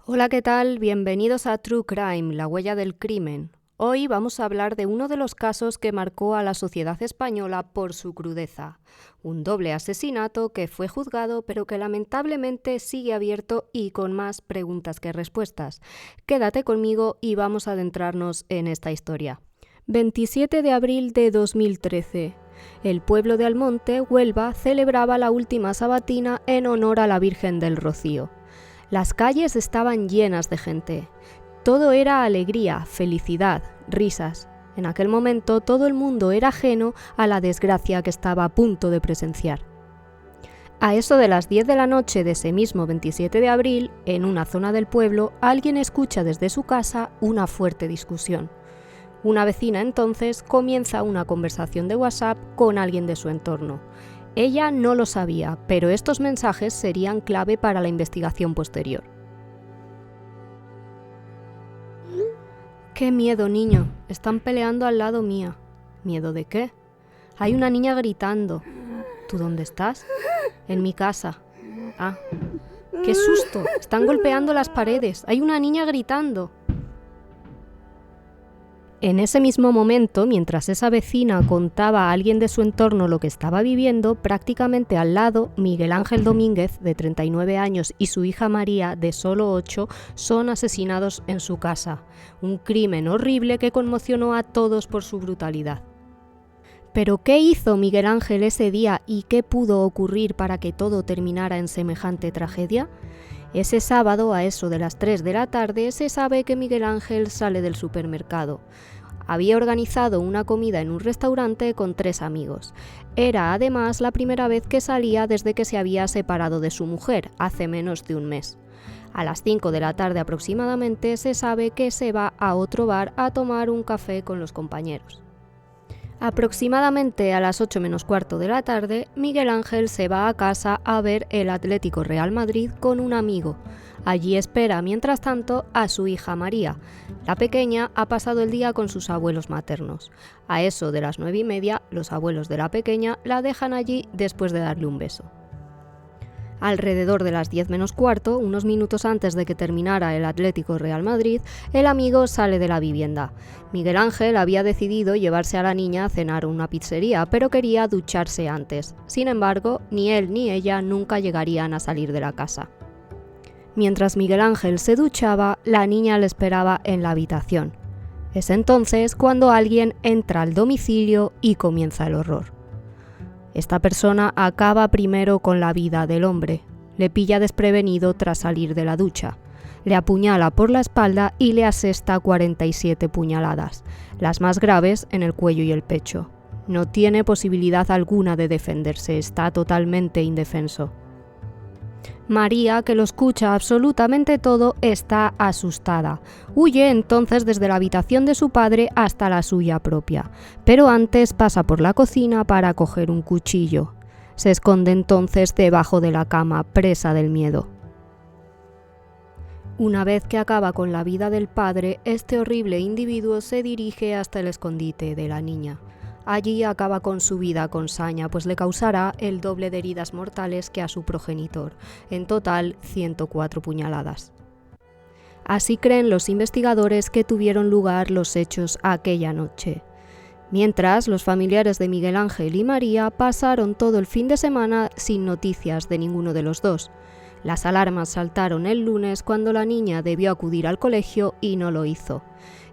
Hola, ¿qué tal? Bienvenidos a True Crime, la huella del crimen. Hoy vamos a hablar de uno de los casos que marcó a la sociedad española por su crudeza. Un doble asesinato que fue juzgado pero que lamentablemente sigue abierto y con más preguntas que respuestas. Quédate conmigo y vamos a adentrarnos en esta historia. 27 de abril de 2013. El pueblo de Almonte, Huelva, celebraba la última sabatina en honor a la Virgen del Rocío. Las calles estaban llenas de gente. Todo era alegría, felicidad, risas. En aquel momento todo el mundo era ajeno a la desgracia que estaba a punto de presenciar. A eso de las 10 de la noche de ese mismo 27 de abril, en una zona del pueblo, alguien escucha desde su casa una fuerte discusión. Una vecina entonces comienza una conversación de WhatsApp con alguien de su entorno. Ella no lo sabía, pero estos mensajes serían clave para la investigación posterior. ¡Qué miedo, niño! Están peleando al lado mía. ¿Miedo de qué? Hay una niña gritando. ¿Tú dónde estás? En mi casa. Ah, ¡qué susto! Están golpeando las paredes. Hay una niña gritando. En ese mismo momento, mientras esa vecina contaba a alguien de su entorno lo que estaba viviendo, prácticamente al lado, Miguel Ángel Domínguez, de 39 años, y su hija María, de solo 8, son asesinados en su casa. Un crimen horrible que conmocionó a todos por su brutalidad. ¿Pero qué hizo Miguel Ángel ese día y qué pudo ocurrir para que todo terminara en semejante tragedia? Ese sábado, a eso de las 3 de la tarde, se sabe que Miguel Ángel sale del supermercado. Había organizado una comida en un restaurante con 3 amigos. Era además la primera vez que salía desde que se había separado de su mujer, hace menos de un mes. A las 5 de la tarde aproximadamente se sabe que se va a otro bar a tomar un café con los compañeros. Aproximadamente a las 8 menos cuarto de la tarde, Miguel Ángel se va a casa a ver el Atlético Real Madrid con un amigo. Allí espera, mientras tanto, a su hija María. La pequeña ha pasado el día con sus abuelos maternos. A eso de las 9:30, los abuelos de la pequeña la dejan allí después de darle un beso. Alrededor de las 10 menos cuarto, unos minutos antes de que terminara el Atlético Real Madrid, el amigo sale de la vivienda. Miguel Ángel había decidido llevarse a la niña a cenar a una pizzería, pero quería ducharse antes. Sin embargo, ni él ni ella nunca llegarían a salir de la casa. Mientras Miguel Ángel se duchaba, la niña le esperaba en la habitación. Es entonces cuando alguien entra al domicilio y comienza el horror. Esta persona acaba primero con la vida del hombre, le pilla desprevenido tras salir de la ducha, le apuñala por la espalda y le asesta 47 puñaladas, las más graves en el cuello y el pecho. No tiene posibilidad alguna de defenderse, está totalmente indefenso. María, que lo escucha absolutamente todo, está asustada. Huye entonces desde la habitación de su padre hasta la suya propia, pero antes pasa por la cocina para coger un cuchillo. Se esconde entonces debajo de la cama, presa del miedo. Una vez que acaba con la vida del padre, este horrible individuo se dirige hasta el escondite de la niña. Allí acaba con su vida con saña, pues le causará el doble de heridas mortales que a su progenitor, en total 104 puñaladas. Así creen los investigadores que tuvieron lugar los hechos aquella noche. Mientras, los familiares de Miguel Ángel y María pasaron todo el fin de semana sin noticias de ninguno de los dos. Las alarmas saltaron el lunes cuando la niña debió acudir al colegio y no lo hizo.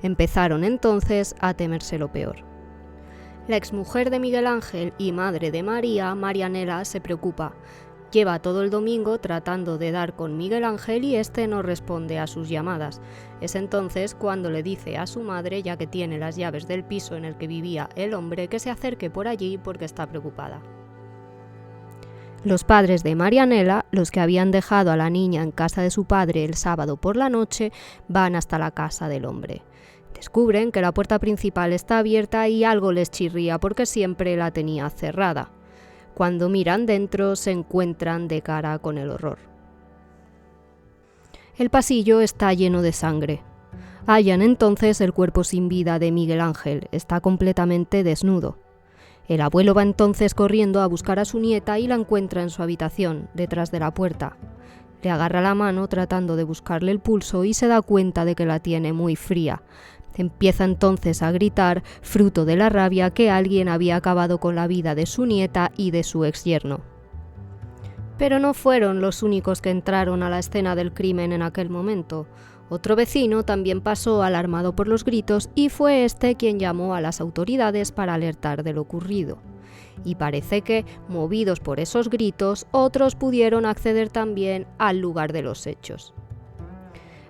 Empezaron entonces a temerse lo peor. La exmujer de Miguel Ángel y madre de María, Marianela, se preocupa. Lleva todo el domingo tratando de dar con Miguel Ángel y este no responde a sus llamadas. Es entonces cuando le dice a su madre, ya que tiene las llaves del piso en el que vivía el hombre, que se acerque por allí porque está preocupada. Los padres de Marianela, los que habían dejado a la niña en casa de su padre el sábado por la noche, van hasta la casa del hombre. Descubren que la puerta principal está abierta y algo les chirría porque siempre la tenía cerrada. Cuando miran dentro se encuentran de cara con el horror. El pasillo está lleno de sangre. Hallan entonces el cuerpo sin vida de Miguel Ángel, está completamente desnudo. El abuelo va entonces corriendo a buscar a su nieta y la encuentra en su habitación, detrás de la puerta. Le agarra la mano tratando de buscarle el pulso y se da cuenta de que la tiene muy fría. Empieza entonces a gritar, fruto de la rabia que alguien había acabado con la vida de su nieta y de su exyerno. Pero no fueron los únicos que entraron a la escena del crimen en aquel momento. Otro vecino también pasó alarmado por los gritos y fue este quien llamó a las autoridades para alertar de lo ocurrido. Y parece que, movidos por esos gritos, otros pudieron acceder también al lugar de los hechos.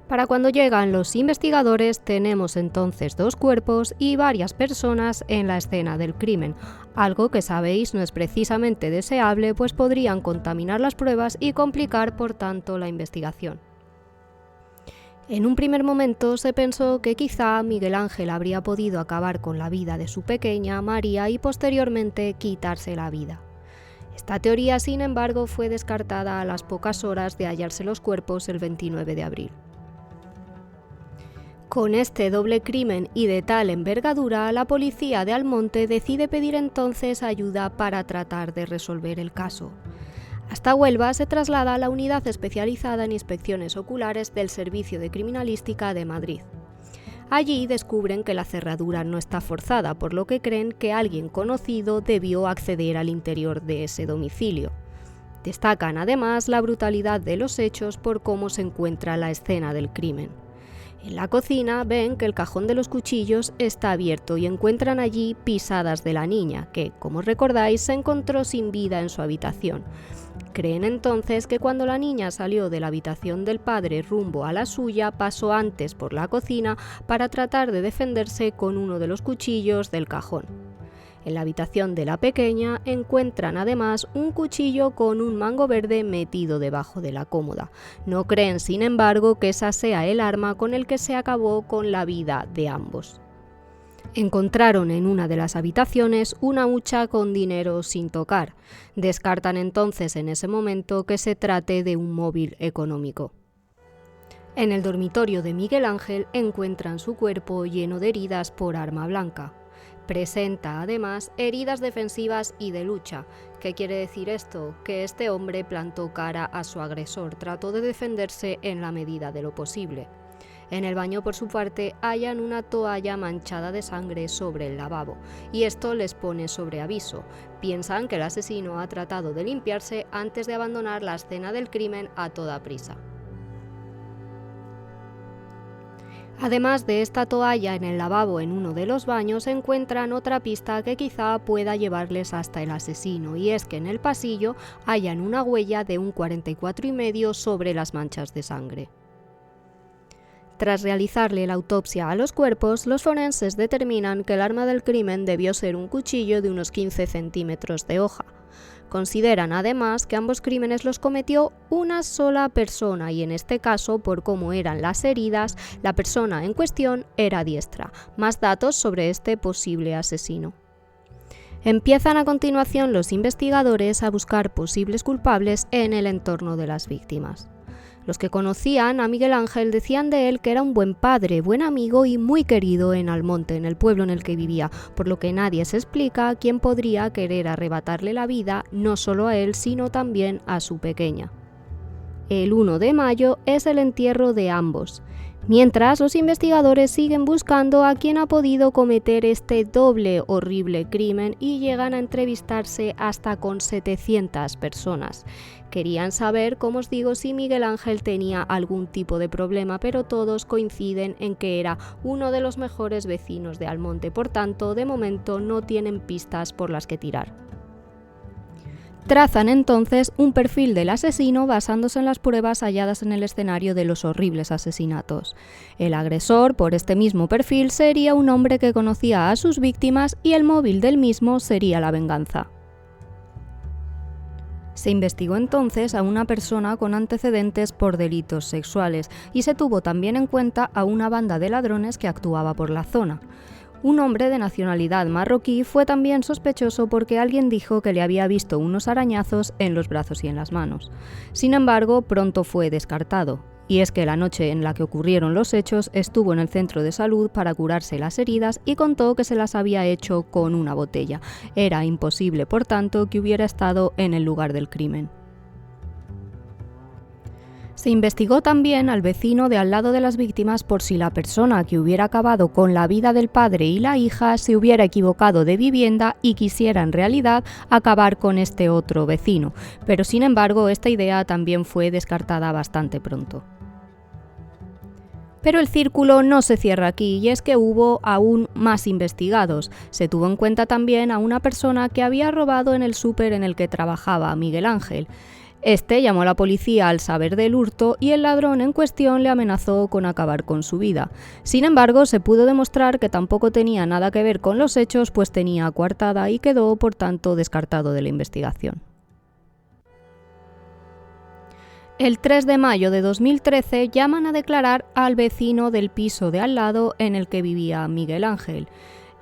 Para cuando llegan los investigadores tenemos entonces 2 cuerpos y varias personas en la escena del crimen, algo que sabéis no es precisamente deseable, pues podrían contaminar las pruebas y complicar por tanto la investigación. En un primer momento se pensó que quizá Miguel Ángel habría podido acabar con la vida de su pequeña María y posteriormente quitarse la vida. Esta teoría, sin embargo, fue descartada a las pocas horas de hallarse los cuerpos el 29 de abril. Con este doble crimen y de tal envergadura, la policía de Almonte decide pedir entonces ayuda para tratar de resolver el caso. Hasta Huelva se traslada a la unidad especializada en inspecciones oculares del Servicio de Criminalística de Madrid. Allí descubren que la cerradura no está forzada, por lo que creen que alguien conocido debió acceder al interior de ese domicilio. Destacan además la brutalidad de los hechos por cómo se encuentra la escena del crimen. En la cocina ven que el cajón de los cuchillos está abierto y encuentran allí pisadas de la niña, que, como recordáis, se encontró sin vida en su habitación. Creen entonces que cuando la niña salió de la habitación del padre rumbo a la suya, pasó antes por la cocina para tratar de defenderse con uno de los cuchillos del cajón. En la habitación de la pequeña encuentran además un cuchillo con un mango verde metido debajo de la cómoda. No creen, sin embargo, que esa sea el arma con el que se acabó con la vida de ambos. Encontraron en una de las habitaciones una hucha con dinero sin tocar. Descartan entonces en ese momento que se trate de un móvil económico. En el dormitorio de Miguel Ángel encuentran su cuerpo lleno de heridas por arma blanca. Presenta además heridas defensivas y de lucha. ¿Qué quiere decir esto? Que este hombre plantó cara a su agresor, trató de defenderse en la medida de lo posible. En el baño, por su parte, hallan una toalla manchada de sangre sobre el lavabo, y esto les pone sobre aviso. Piensan que el asesino ha tratado de limpiarse antes de abandonar la escena del crimen a toda prisa. Además de esta toalla en el lavabo en uno de los baños, encuentran otra pista que quizá pueda llevarles hasta el asesino, y es que en el pasillo hallan una huella de un 44,5 sobre las manchas de sangre. Tras realizarle la autopsia a los cuerpos, los forenses determinan que el arma del crimen debió ser un cuchillo de unos 15 centímetros de hoja. Consideran además que ambos crímenes los cometió una sola persona y en este caso, por cómo eran las heridas, la persona en cuestión era diestra. Más datos sobre este posible asesino. Empiezan a continuación los investigadores a buscar posibles culpables en el entorno de las víctimas. Los que conocían a Miguel Ángel decían de él que era un buen padre, buen amigo y muy querido en Almonte, en el pueblo en el que vivía, por lo que nadie se explica quién podría querer arrebatarle la vida, no solo a él, sino también a su pequeña. El 1 de mayo es el entierro de ambos. Mientras, los investigadores siguen buscando a quien ha podido cometer este doble horrible crimen y llegan a entrevistarse hasta con 700 personas. Querían saber, como os digo, si Miguel Ángel tenía algún tipo de problema, pero todos coinciden en que era uno de los mejores vecinos de Almonte, por tanto, de momento no tienen pistas por las que tirar. Trazan entonces un perfil del asesino basándose en las pruebas halladas en el escenario de los horribles asesinatos. El agresor, por este mismo perfil, sería un hombre que conocía a sus víctimas y el móvil del mismo sería la venganza. Se investigó entonces a una persona con antecedentes por delitos sexuales y se tuvo también en cuenta a una banda de ladrones que actuaba por la zona. Un hombre de nacionalidad marroquí fue también sospechoso porque alguien dijo que le había visto unos arañazos en los brazos y en las manos. Sin embargo, pronto fue descartado, y es que la noche en la que ocurrieron los hechos estuvo en el centro de salud para curarse las heridas y contó que se las había hecho con una botella. Era imposible, por tanto, que hubiera estado en el lugar del crimen. Se investigó también al vecino de al lado de las víctimas por si la persona que hubiera acabado con la vida del padre y la hija se hubiera equivocado de vivienda y quisiera en realidad acabar con este otro vecino, pero sin embargo esta idea también fue descartada bastante pronto. Pero el círculo no se cierra aquí y es que hubo aún más investigados. Se tuvo en cuenta también a una persona que había robado en el súper en el que trabajaba Miguel Ángel. Este llamó a la policía al saber del hurto y el ladrón en cuestión le amenazó con acabar con su vida. Sin embargo, se pudo demostrar que tampoco tenía nada que ver con los hechos, pues tenía coartada y quedó, por tanto, descartado de la investigación. El 3 de mayo de 2013 llaman a declarar al vecino del piso de al lado en el que vivía Miguel Ángel.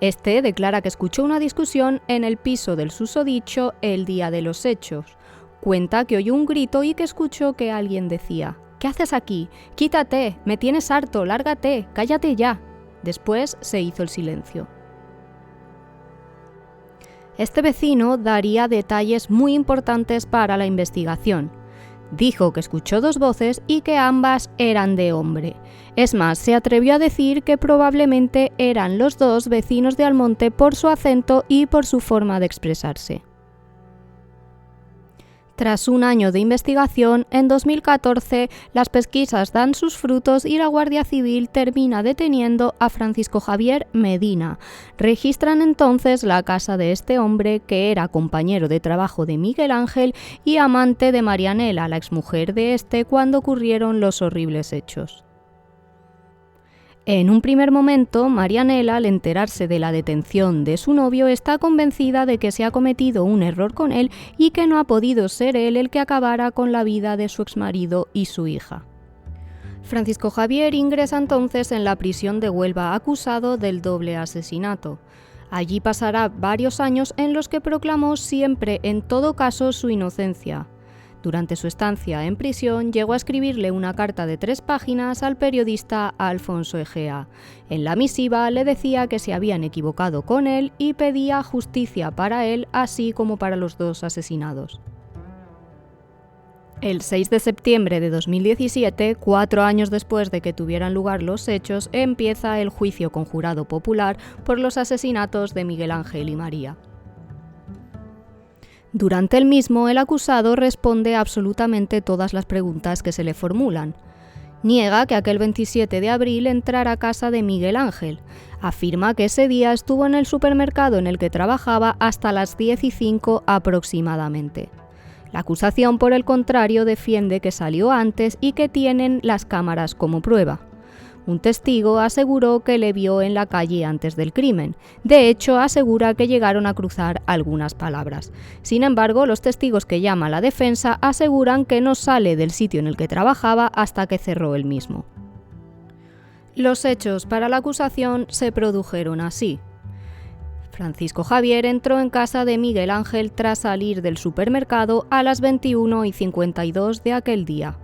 Este declara que escuchó una discusión en el piso del susodicho el día de los hechos. Cuenta que oyó un grito y que escuchó que alguien decía: «¿Qué haces aquí? Quítate, me tienes harto, lárgate, cállate ya». Después se hizo el silencio. Este vecino daría detalles muy importantes para la investigación. Dijo que escuchó dos voces y que ambas eran de hombre. Es más, se atrevió a decir que probablemente eran los dos vecinos de Almonte por su acento y por su forma de expresarse. Tras un año de investigación, en 2014 las pesquisas dan sus frutos y la Guardia Civil termina deteniendo a Francisco Javier Medina. Registran entonces la casa de este hombre, que era compañero de trabajo de Miguel Ángel y amante de Marianela, la exmujer de este, cuando ocurrieron los horribles hechos. En un primer momento, Marianela, al enterarse de la detención de su novio, está convencida de que se ha cometido un error con él y que no ha podido ser él el que acabara con la vida de su exmarido y su hija. Francisco Javier ingresa entonces en la prisión de Huelva acusado del doble asesinato. Allí pasará varios años en los que proclamó siempre en todo caso su inocencia. Durante su estancia en prisión llegó a escribirle una carta de 3 páginas al periodista Alfonso Egea. En la misiva le decía que se habían equivocado con él y pedía justicia para él, así como para los dos asesinados. El 6 de septiembre de 2017, 4 años después de que tuvieran lugar los hechos, empieza el juicio con jurado popular por los asesinatos de Miguel Ángel y María. Durante el mismo, el acusado responde absolutamente todas las preguntas que se le formulan. Niega que aquel 27 de abril entrara a casa de Miguel Ángel. Afirma que ese día estuvo en el supermercado en el que trabajaba hasta las 10:05 aproximadamente. La acusación, por el contrario, defiende que salió antes y que tienen las cámaras como prueba. Un testigo aseguró que le vio en la calle antes del crimen. De hecho, asegura que llegaron a cruzar algunas palabras. Sin embargo, los testigos que llama la defensa aseguran que no sale del sitio en el que trabajaba hasta que cerró el mismo. Los hechos para la acusación se produjeron así. Francisco Javier entró en casa de Miguel Ángel tras salir del supermercado a las 21:52 de aquel día.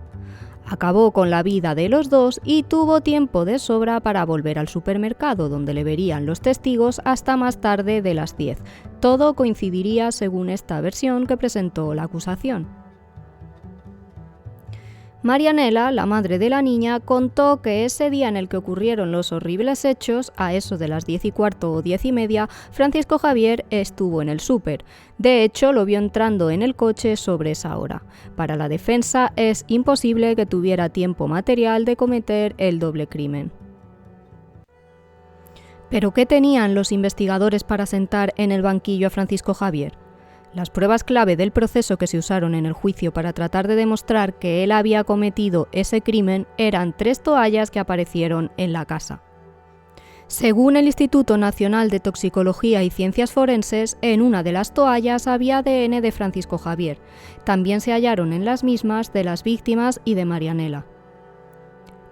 Acabó con la vida de los dos y tuvo tiempo de sobra para volver al supermercado, donde le verían los testigos hasta más tarde de las 10. Todo coincidiría según esta versión que presentó la acusación. Marianela, la madre de la niña, contó que ese día en el que ocurrieron los horribles hechos, a eso de las 10:15 o 10:30, Francisco Javier estuvo en el súper. De hecho, lo vio entrando en el coche sobre esa hora. Para la defensa es imposible que tuviera tiempo material de cometer el doble crimen. ¿Pero qué tenían los investigadores para sentar en el banquillo a Francisco Javier? Las pruebas clave del proceso que se usaron en el juicio para tratar de demostrar que él había cometido ese crimen eran 3 toallas que aparecieron en la casa. Según el Instituto Nacional de Toxicología y Ciencias Forenses, en una de las toallas había ADN de Francisco Javier. También se hallaron en las mismas de las víctimas y de Marianela.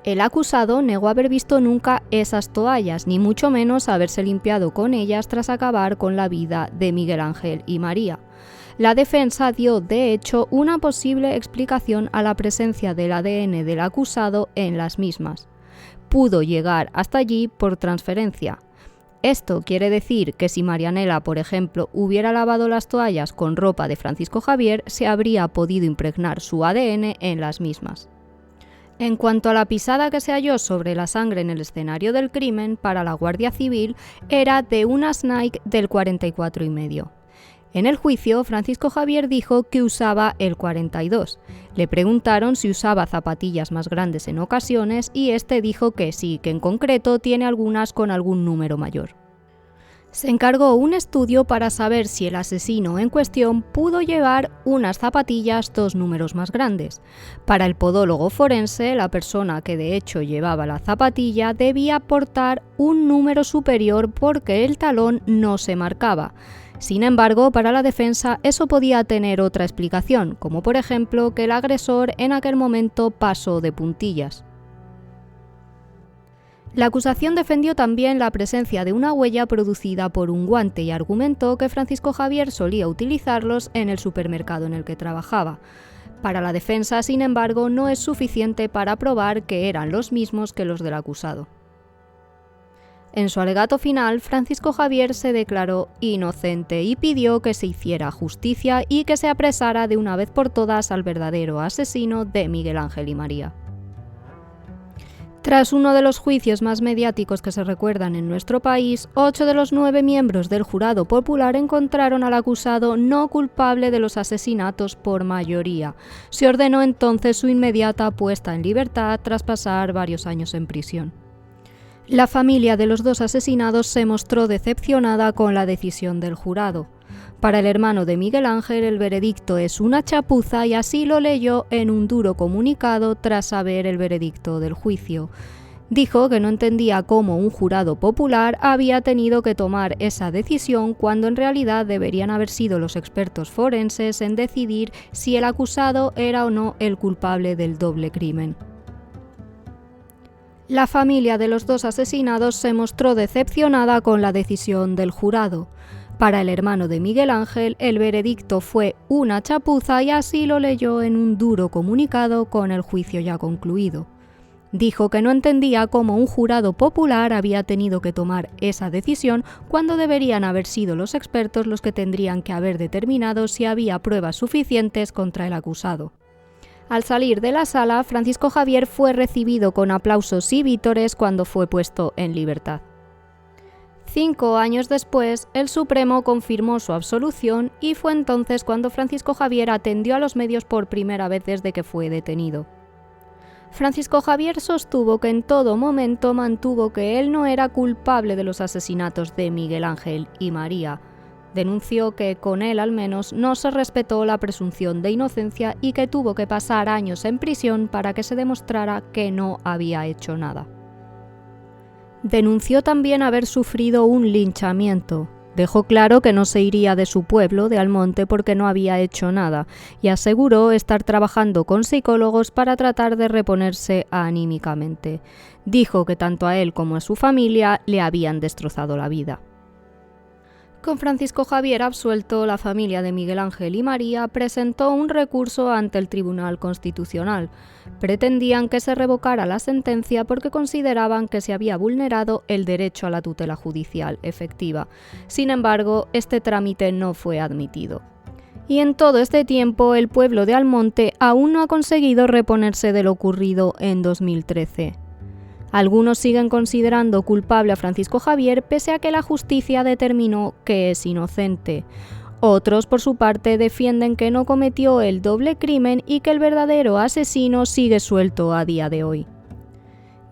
El acusado negó haber visto nunca esas toallas, ni mucho menos haberse limpiado con ellas tras acabar con la vida de Miguel Ángel y María. La defensa dio, de hecho, una posible explicación a la presencia del ADN del acusado en las mismas. Pudo llegar hasta allí por transferencia. Esto quiere decir que si Marianela, por ejemplo, hubiera lavado las toallas con ropa de Francisco Javier, se habría podido impregnar su ADN en las mismas. En cuanto a la pisada que se halló sobre la sangre en el escenario del crimen, para la Guardia Civil era de unas Nike del 44,5. En el juicio, Francisco Javier dijo que usaba el 42. Le preguntaron si usaba zapatillas más grandes en ocasiones y este dijo que sí, que en concreto tiene algunas con algún número mayor. Se encargó un estudio para saber si el asesino en cuestión pudo llevar unas zapatillas 2 números más grandes. Para el podólogo forense, la persona que de hecho llevaba la zapatilla debía portar un número superior porque el talón no se marcaba. Sin embargo, para la defensa eso podía tener otra explicación, como por ejemplo que el agresor en aquel momento pasó de puntillas. La acusación defendió también la presencia de una huella producida por un guante y argumentó que Francisco Javier solía utilizarlos en el supermercado en el que trabajaba. Para la defensa, sin embargo, no es suficiente para probar que eran los mismos que los del acusado. En su alegato final, Francisco Javier se declaró inocente y pidió que se hiciera justicia y que se apresara de una vez por todas al verdadero asesino de Miguel Ángel y María. Tras uno de los juicios más mediáticos que se recuerdan en nuestro país, 8 de los 9 miembros del jurado popular encontraron al acusado no culpable de los asesinatos por mayoría. Se ordenó entonces su inmediata puesta en libertad tras pasar varios años en prisión. La familia de los 2 asesinados se mostró decepcionada con la decisión del jurado. Para el hermano de Miguel Ángel, el veredicto es una chapuza y así lo leyó en un duro comunicado tras saber el veredicto del juicio. Dijo que no entendía cómo un jurado popular había tenido que tomar esa decisión cuando en realidad deberían haber sido los expertos forenses en decidir si el acusado era o no el culpable del doble crimen. La familia de los 2 asesinados se mostró decepcionada con la decisión del jurado. Para el hermano de Miguel Ángel, el veredicto fue una chapuza y así lo leyó en un duro comunicado con el juicio ya concluido. Dijo que no entendía cómo un jurado popular había tenido que tomar esa decisión cuando deberían haber sido los expertos los que tendrían que haber determinado si había pruebas suficientes contra el acusado. Al salir de la sala, Francisco Javier fue recibido con aplausos y vítores cuando fue puesto en libertad. 5 años después, el Supremo confirmó su absolución y fue entonces cuando Francisco Javier atendió a los medios por primera vez desde que fue detenido. Francisco Javier sostuvo que en todo momento mantuvo que él no era culpable de los asesinatos de Miguel Ángel y María. Denunció que con él al menos no se respetó la presunción de inocencia y que tuvo que pasar años en prisión para que se demostrara que no había hecho nada. Denunció también haber sufrido un linchamiento. Dejó claro que no se iría de su pueblo, de Almonte, porque no había hecho nada, y aseguró estar trabajando con psicólogos para tratar de reponerse anímicamente. Dijo que tanto a él como a su familia le habían destrozado la vida. Con Francisco Javier absuelto, la familia de Miguel Ángel y María presentó un recurso ante el Tribunal Constitucional. Pretendían que se revocara la sentencia porque consideraban que se había vulnerado el derecho a la tutela judicial efectiva. Sin embargo, este trámite no fue admitido. Y en todo este tiempo, el pueblo de Almonte aún no ha conseguido reponerse de lo ocurrido en 2013. Algunos siguen considerando culpable a Francisco Javier pese a que la justicia determinó que es inocente. Otros, por su parte, defienden que no cometió el doble crimen y que el verdadero asesino sigue suelto a día de hoy.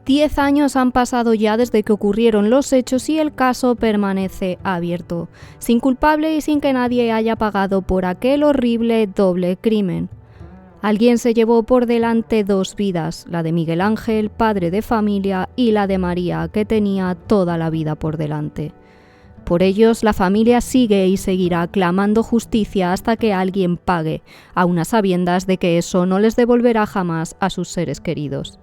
10 años han pasado ya desde que ocurrieron los hechos y el caso permanece abierto, sin culpable y sin que nadie haya pagado por aquel horrible doble crimen. Alguien se llevó por delante 2 vidas, la de Miguel Ángel, padre de familia, y la de María, que tenía toda la vida por delante. Por ellos, la familia sigue y seguirá clamando justicia hasta que alguien pague, aun a sabiendas de que eso no les devolverá jamás a sus seres queridos.